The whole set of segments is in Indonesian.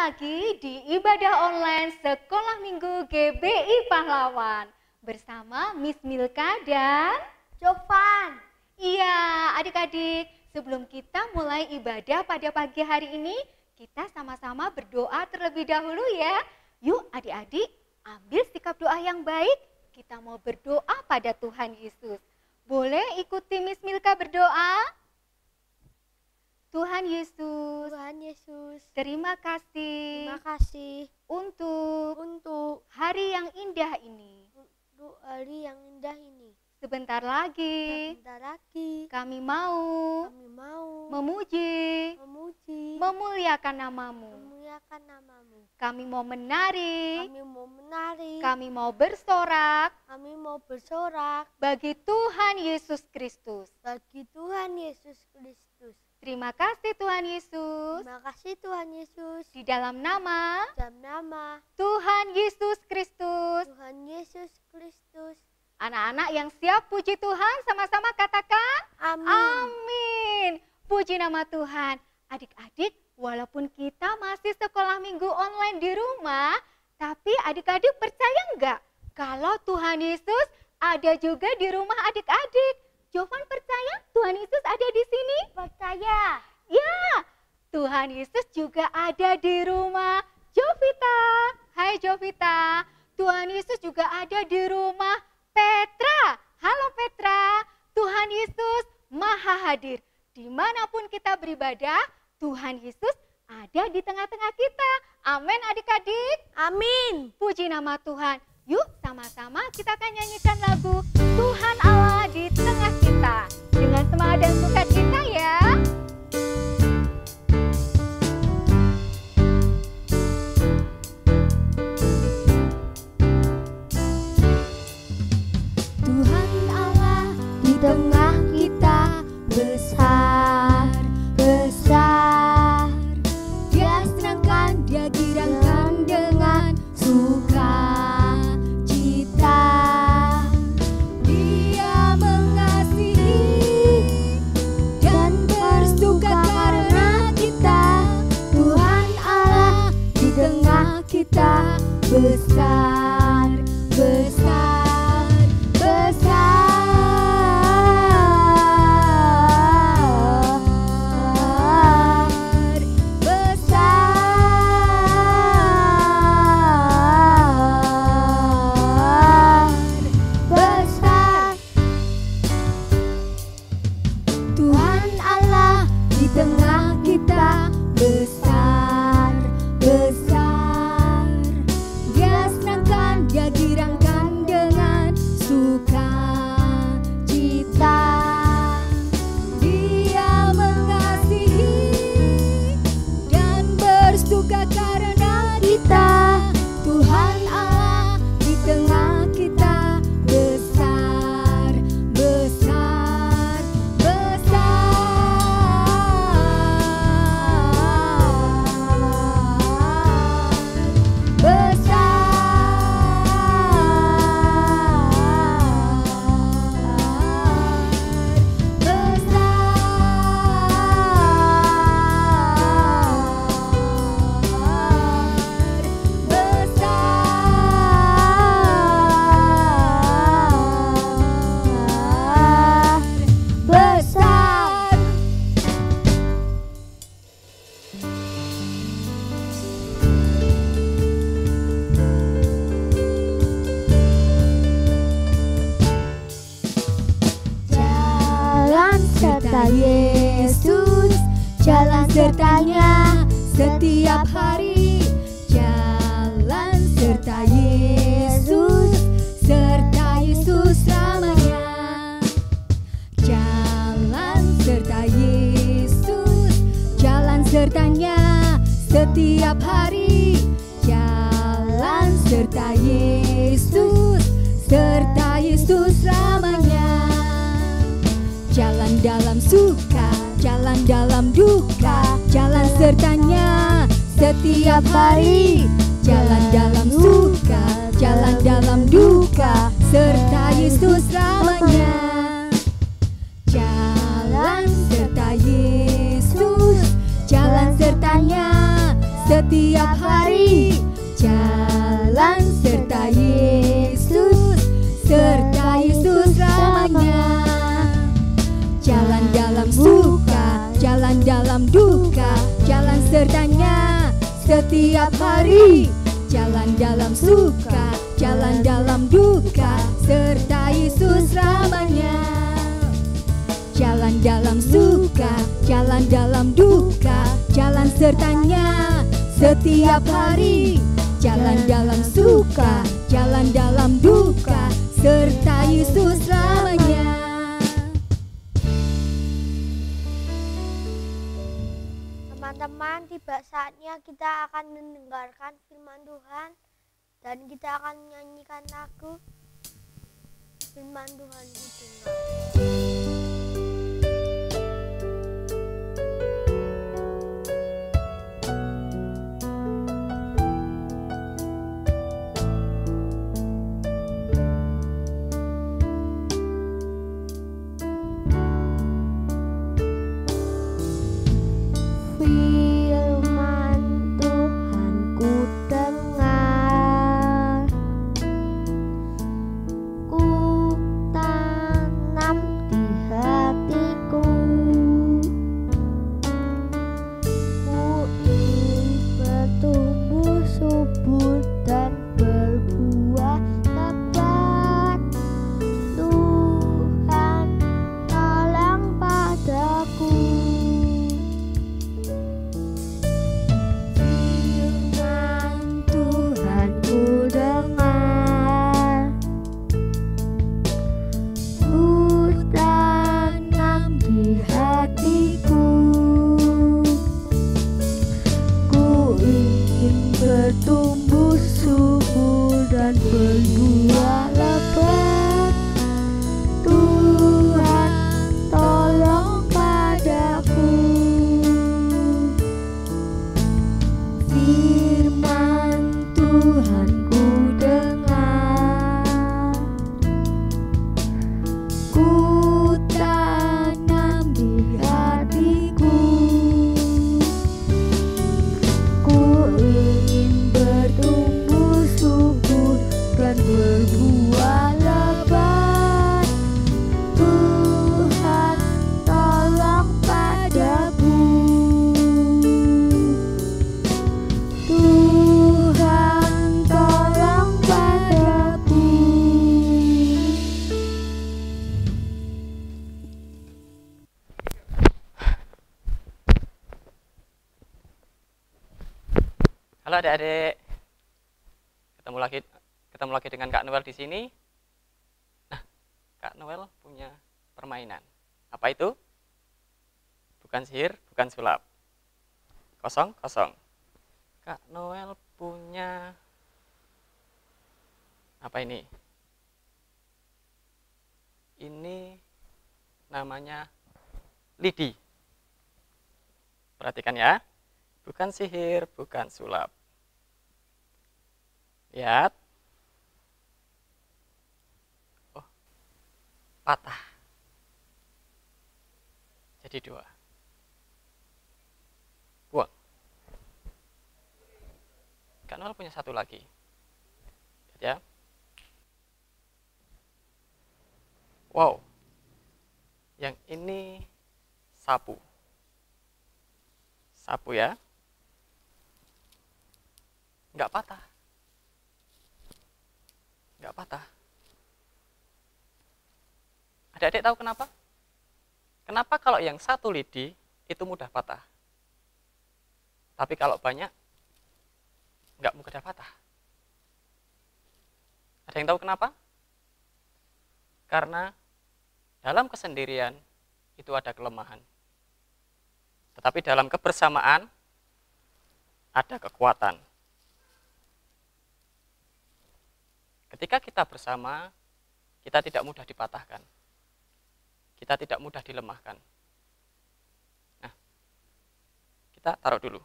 lagi di ibadah online Sekolah Minggu GBI Pahlawan bersama Miss Milka dan Jovan. Iya, adik-adik, sebelum kita mulai ibadah pada pagi hari ini, kita sama-sama berdoa terlebih dahulu ya. Yuk adik-adik, ambil sikap doa yang baik. Kita mau berdoa pada Tuhan Yesus. Boleh ikuti Miss Milka berdoa? Tuhan Yesus, terima kasih untuk hari yang indah ini. Sebentar lagi kami mau memuji, memuliakan namamu. Kami mau menari, kami mau bersorak bagi Tuhan Yesus Kristus. Terima kasih Tuhan Yesus. Di dalam nama Tuhan Yesus Kristus. Anak-anak yang siap puji Tuhan sama-sama katakan amin. Puji nama Tuhan. Adik-adik, walaupun kita masih sekolah minggu online di rumah, tapi adik-adik percaya enggak kalau Tuhan Yesus ada juga di rumah adik-adik? Jovan percaya Tuhan Yesus ada di sini? Percaya. Ya, Tuhan Yesus juga ada di rumah Jovita. Hai Jovita, Tuhan Yesus juga ada di rumah Petra. Halo Petra, Tuhan Yesus maha hadir. Dimanapun kita beribadah, Tuhan Yesus ada di tengah-tengah kita. Amin adik-adik. Amin. Puji nama Tuhan. Yuk sama-sama kita akan nyanyikan lagu Tuhan Allah di tengah kita. Dengan semangat dan sukacita ya. Tuhan Allah di tengah kita besar, besar. Dia senangkan, dia girangkan dengan suka. Kita besar, besar, besar, besar, besar. Tuhan Allah di tengah kita besar, besar. Dia girangkan dengan sukacita. Dia mengasihi dan bersuka karena kita. Tuhan Allah di tengah kita besar, besar, besar. Yesus, jalan sertanya setiap hari. Jalan serta Yesus selamanya. Jalan serta Yesus, jalan sertanya setiap hari. Jalan serta Yesus selamanya. Jalan dalam suka, jalan dalam duka, jalan sertanya setiap hari. Jalan dalam suka, jalan dalam duka, serta Yesus selamanya. Jalan serta Yesus, jalan sertanya setiap hari. Jalan serta Yesus selamanya. Jalan dalam suka, jalan dalam duka, jalan sertanya setiap hari. Jalan dalam suka, jalan dalam duka, serta Yesus selamanya. Jalan dalam suka, jalan dalam duka, jalan sertanya setiap hari. Jalan dalam suka, jalan dalam duka, serta Yesus selamanya. Teman-teman, tiba saatnya kita akan mendengarkan firman Tuhan dan kita akan menyanyikan lagu firman Tuhan didengar. Halo adik-adik, ketemu lagi dengan Kak Noel di sini. Nah, Kak Noel punya permainan. Apa itu? Bukan sihir, bukan sulap. Kosong. Kak Noel punya apa ini? Ini namanya lidi. Perhatikan ya. Bukan sihir, bukan sulap. Lihat. Oh, patah. Jadi 2. Buang. Kak Noel punya 1 lagi. Lihat ya. Wow. Yang ini sapu. Sapu ya. Nggak patah. Adik-adik tahu kenapa? Kenapa kalau yang 1 lidi itu mudah patah? Tapi kalau banyak, nggak mudah patah. Ada yang tahu kenapa? Karena dalam kesendirian itu ada kelemahan. Tetapi dalam kebersamaan ada kekuatan. Ketika kita bersama, kita tidak mudah dipatahkan. Kita tidak mudah dilemahkan. Nah, kita taruh dulu.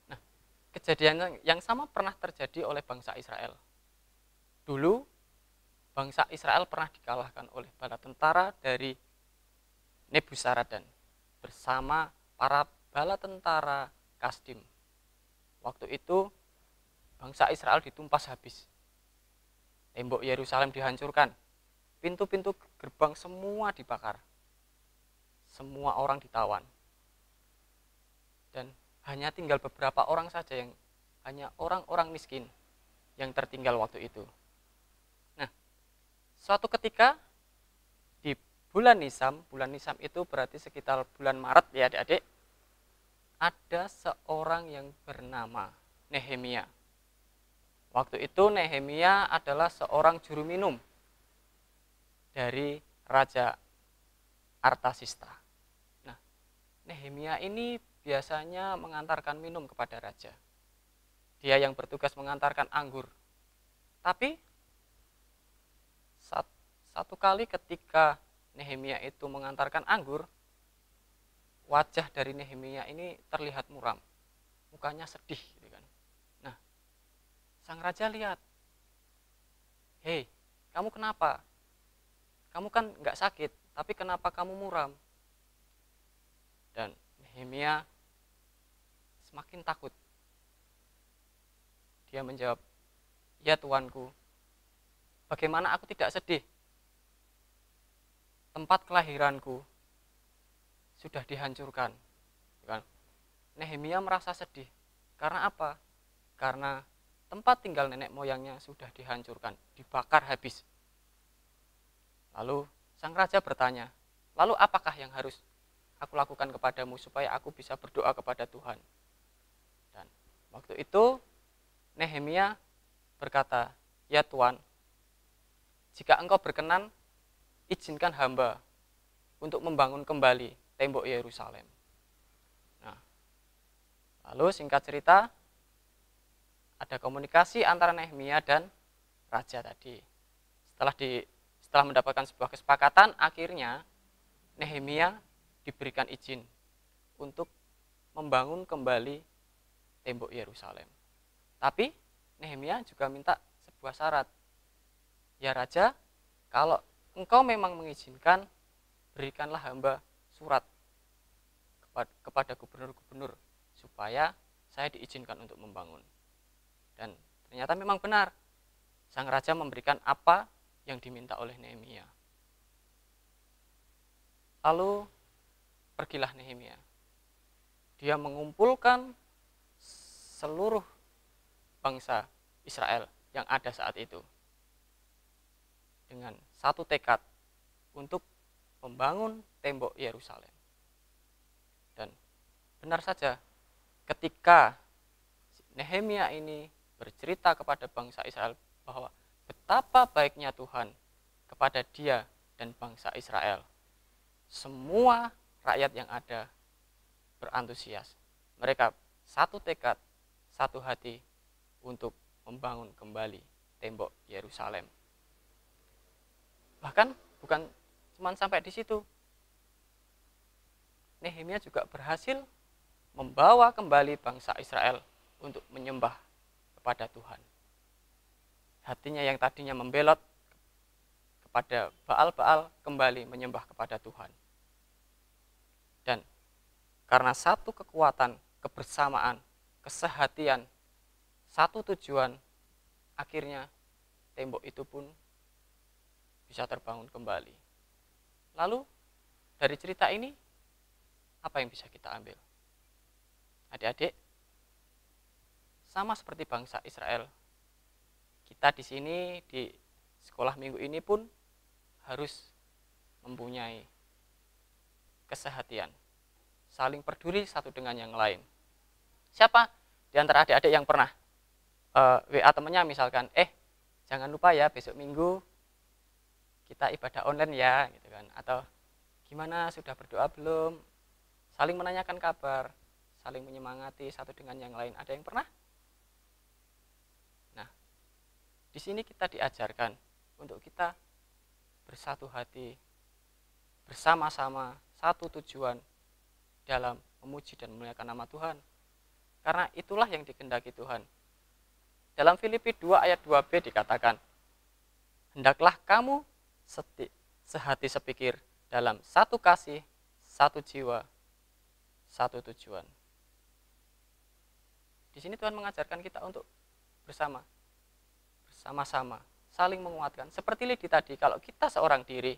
Nah, kejadian yang sama pernah terjadi oleh bangsa Israel. Dulu, bangsa Israel pernah dikalahkan oleh bala tentara dari Nebuzaradan bersama para bala tentara Kasdim. Waktu itu bangsa Israel ditumpas habis. Tembok Yerusalem dihancurkan. Pintu-pintu gerbang semua dibakar. Semua orang ditawan. Dan hanya tinggal beberapa orang saja yang hanya orang-orang miskin yang tertinggal waktu itu. Nah, suatu ketika di bulan Nisan itu berarti sekitar bulan Maret ya adik-adik, ada seorang yang bernama Nehemia. Waktu itu Nehemia adalah seorang juru minum dari Raja Artasista. Nah, Nehemia ini biasanya mengantarkan minum kepada raja. Dia yang bertugas mengantarkan anggur. Tapi satu kali ketika Nehemia itu mengantarkan anggur, wajah dari Nehemia ini terlihat muram. Mukanya sedih gitu kan. Nah, sang raja lihat, "Hei, kamu kenapa? Kamu kan nggak sakit, tapi kenapa kamu muram?" Dan Nehemia semakin takut. Dia menjawab, "Ya tuanku, bagaimana aku tidak sedih? Tempat kelahiranku sudah dihancurkan." Nehemia merasa sedih. Karena apa? Karena tempat tinggal nenek moyangnya sudah dihancurkan, dibakar habis. Lalu sang raja bertanya, "Lalu apakah yang harus aku lakukan kepadamu supaya aku bisa berdoa kepada Tuhan?" Dan waktu itu Nehemia berkata, "Ya Tuan, jika engkau berkenan, izinkan hamba untuk membangun kembali tembok Yerusalem." Nah, lalu singkat cerita, ada komunikasi antara Nehemia dan raja tadi. Setelah mendapatkan sebuah kesepakatan, akhirnya Nehemia diberikan izin untuk membangun kembali tembok Yerusalem. Tapi Nehemia juga minta sebuah syarat. "Ya raja, kalau engkau memang mengizinkan, berikanlah hamba surat kepada gubernur-gubernur supaya saya diizinkan untuk membangun." Dan ternyata memang benar. Sang raja memberikan apa yang diminta oleh Nehemia. Lalu pergilah Nehemia. Dia mengumpulkan seluruh bangsa Israel yang ada saat itu dengan satu tekad untuk membangun tembok Yerusalem. Dan benar saja, ketika Nehemia ini bercerita kepada bangsa Israel bahwa betapa baiknya Tuhan kepada dia dan bangsa Israel, semua rakyat yang ada berantusias. Mereka satu tekad, satu hati untuk membangun kembali tembok Yerusalem. Bahkan bukan cuma sampai di situ. Nehemia juga berhasil membawa kembali bangsa Israel untuk menyembah kepada Tuhan. Hatinya yang tadinya membelot kepada Baal-Baal kembali menyembah kepada Tuhan. Dan karena satu kekuatan, kebersamaan, kesehatian, satu tujuan, akhirnya tembok itu pun bisa terbangun kembali. Lalu dari cerita ini, apa yang bisa kita ambil? Adik-adik, sama seperti bangsa Israel, kita di sini di sekolah minggu ini pun harus mempunyai kesehatian, saling peduli satu dengan yang lain. Siapa di antara adik-adik yang pernah WA temennya misalkan, jangan lupa ya besok minggu kita ibadah online ya, gitu kan? Atau gimana, sudah berdoa belum? Saling menanyakan kabar, saling menyemangati satu dengan yang lain. Ada yang pernah? Nah, di sini kita diajarkan untuk kita bersatu hati, bersama-sama, satu tujuan dalam memuji dan memuliakan nama Tuhan. Karena itulah yang dikehendaki Tuhan. Dalam Filipi 2 ayat 2b dikatakan, "Hendaklah kamu sehati sepikir dalam satu kasih, satu jiwa, satu tujuan." Di sini Tuhan mengajarkan kita untuk bersama-sama, saling menguatkan. Seperti Lidi tadi, kalau kita seorang diri,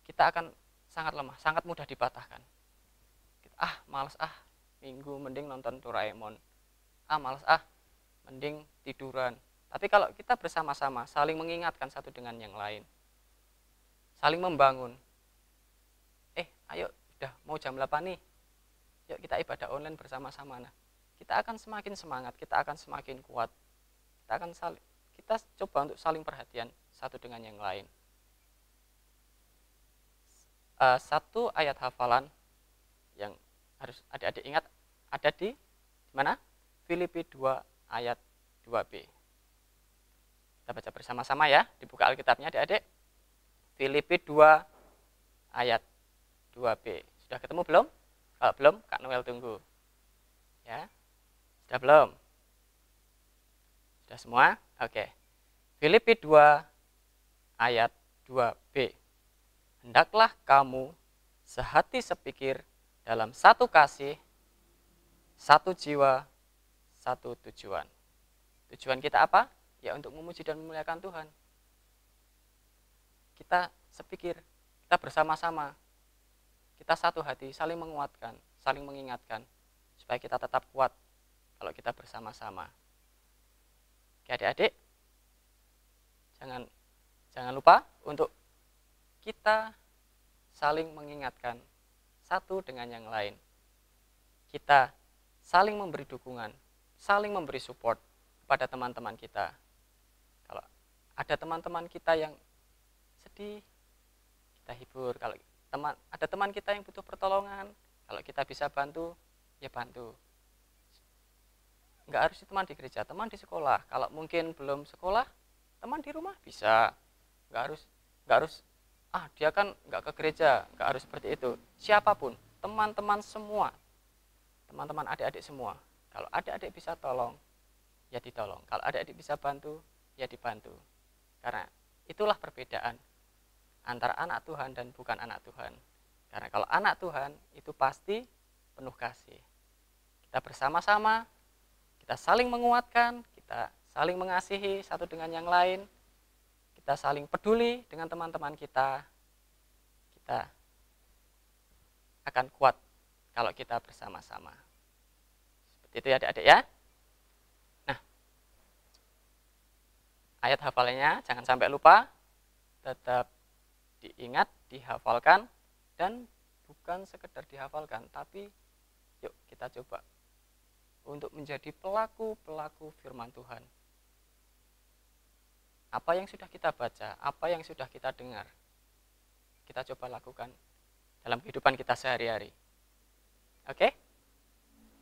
kita akan sangat lemah, sangat mudah dipatahkan. Males minggu mending nonton Doraemon. Males mending tiduran. Tapi kalau kita bersama-sama, saling mengingatkan satu dengan yang lain, saling membangun. Ayo, udah mau jam 8 nih, yuk kita ibadah online bersama-sama. Nah, kita akan semakin semangat, kita akan semakin kuat. Kita coba untuk saling perhatian satu dengan yang lain. Satu ayat hafalan yang harus adik-adik ingat ada di mana? Filipi 2 ayat 2b. Kita baca bersama-sama ya, dibuka Alkitabnya adik-adik. Filipi 2 ayat 2b. Sudah ketemu belum? Kalau belum, Kak Noel tunggu. Ya. Sudah belum? Sudah semua? Oke. Filipi 2 ayat 2b. Hendaklah kamu sehati sepikir dalam satu kasih, satu jiwa, satu tujuan. Tujuan kita apa? Ya untuk memuji dan memuliakan Tuhan. Kita sepikir, kita bersama-sama, kita satu hati, saling menguatkan, saling mengingatkan, supaya kita tetap kuat kalau kita bersama-sama. Oke adik-adik, jangan lupa untuk kita saling mengingatkan satu dengan yang lain. Kita saling memberi dukungan, saling memberi support kepada teman-teman kita. Kalau ada teman-teman kita yang sedih, kita hibur. Kalau ada teman kita yang butuh pertolongan, kalau kita bisa bantu, ya bantu. Enggak harus teman di gereja, teman di sekolah. Kalau mungkin belum sekolah, teman di rumah bisa. Enggak harus dia kan enggak ke gereja, enggak harus seperti itu. Siapapun, teman-teman semua, teman-teman adik-adik semua. Kalau adik-adik bisa tolong, ya ditolong. Kalau adik-adik bisa bantu, ya dibantu. Karena itulah perbedaan antara anak Tuhan dan bukan anak Tuhan. Karena kalau anak Tuhan itu pasti penuh kasih. Kita bersama-sama, kita saling menguatkan, kita saling mengasihi satu dengan yang lain, kita saling peduli dengan teman-teman kita. Kita akan kuat kalau kita bersama-sama. Seperti itu ya adik-adik ya. Nah, ayat hafalannya jangan sampai lupa, tetap diingat, dihafalkan, dan bukan sekedar dihafalkan, tapi yuk kita coba untuk menjadi pelaku-pelaku firman Tuhan. Apa yang sudah kita baca, apa yang sudah kita dengar, kita coba lakukan dalam kehidupan kita sehari-hari. Oke?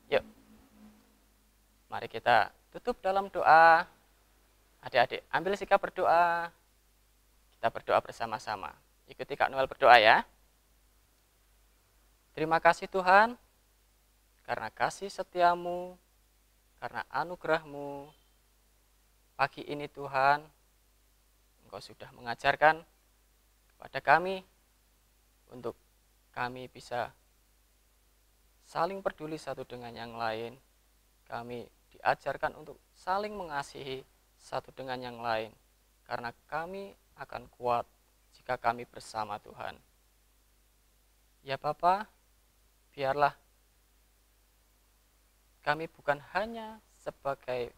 Yuk. Mari kita tutup dalam doa. Adik-adik, ambil sikap berdoa. Kita berdoa bersama-sama. Ikuti Kak Noel berdoa ya. Terima kasih Tuhan, karena kasih setiamu, karena anugerahmu. Pagi ini Tuhan, Engkau sudah mengajarkan kepada kami untuk kami bisa saling peduli satu dengan yang lain. Kami diajarkan untuk saling mengasihi satu dengan yang lain, karena kami akan kuat jika kami bersama Tuhan. Ya Bapa, biarlah kami bukan hanya sebagai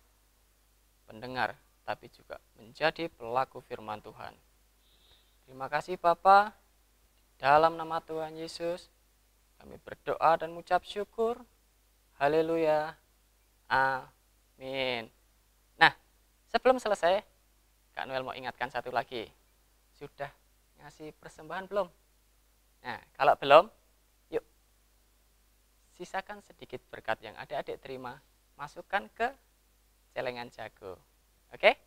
pendengar, tapi juga menjadi pelaku firman Tuhan. Terima kasih Bapa, dalam nama Tuhan Yesus, kami berdoa dan mengucap syukur. Haleluya. Amin. Nah, sebelum selesai, Kak Noel mau ingatkan satu lagi. Sudah ngasih persembahan belum? Nah, kalau belum, yuk sisakan sedikit berkat yang adik-adik terima, masukkan ke celengan jago. Oke?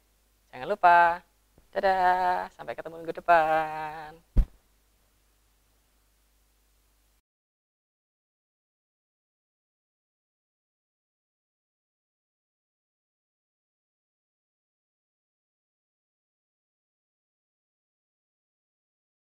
Jangan lupa. Dadah, sampai ketemu minggu depan.